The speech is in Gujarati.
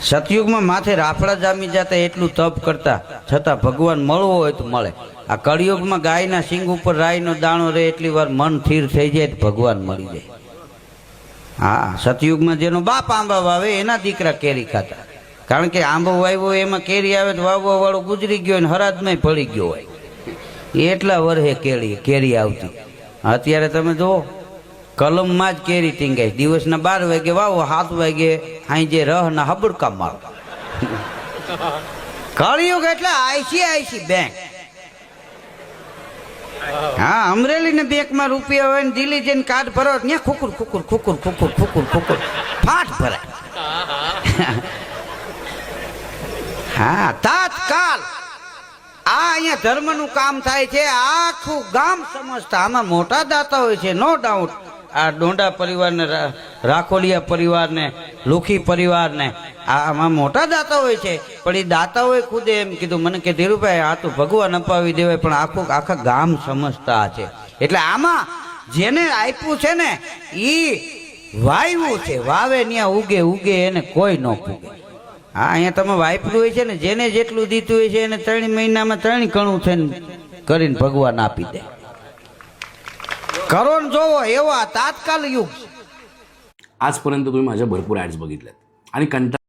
સતયુગમાં માથે રાફડા જામી જતા એટલું તપ કરતા છતાં ભગવાન મળવો હોય તો મળે. આ કળિયુગમાં ગાયના સિંગ ઉપર રાઈનો દાણો રહે એટલી વાર મન સ્થિર થઈ જાય તો ભગવાન મળી જાય. હા, સતયુગમાં જેનો બાપ આંબા વાવે એના દીકરા કેરી ખાતા. કારણ કે આંબો વાવ્યો એમાં કેરી આવે તો વાવવા વાળો ગુજરી ગયો ને હરાજમાં પડી ગયો હોય, એટલા વર્ષે કેરી આવતી. અત્યારે તમે જુઓ, કલમમાં જ કેરી ટીંગાય. દિવસના 12 વાગે વાવો, 7 વાગે અહીં જે રહના હબડકા મારો. કળિયુગ એટલે આઈસી બેંક. હા, અમરેલી ને બેંકમાં રૂપિયા હોય ને દિલ્હી જઈને કાર્ડ ભરો ત્યાં ખુકુર ખુકુર ખુકુર ખુકુર ખુકુર ખુકુર ફાટ ભરાય. હા, તાત્કાલ આ અહીંયા ધર્મનું કામ થાય છે. આખું ગામ સમજતા આમાં મોટા દાતા હોય છે, નો ડાઉટ. આ ડોંડા પરિવારને, રાખોલિયા પરિવારને, લુખી પરિવારને આમાં મોટા દાતા હોય છે. પણ એ દાતાઓએ ખુદ એમ કીધું મને કે ધીરુભાઈ આ તો ભગવાન અપાવી દેવાય, પણ આખા ગામ સમજતા છે. એટલે આમાં જેને આપ્યું છે ને એ વાવ્યું છે, વાવે ત્યાં ઉગે એને કોઈ ન પૂગે. હા, અહીંયા તમે વાપર્યું હોય છે ને, જેને જેટલું દીધું હોય છે એને 3 મહિનામાં 3 ગણું થઈને કરીને ભગવાન આપી દે. કરો ને જોવો એવો તાત્કાલિક યુગ. आजपर्यंत तुम्ही माझ्या भरपूर ॲड्स बघितल्यात आणि कंटाळा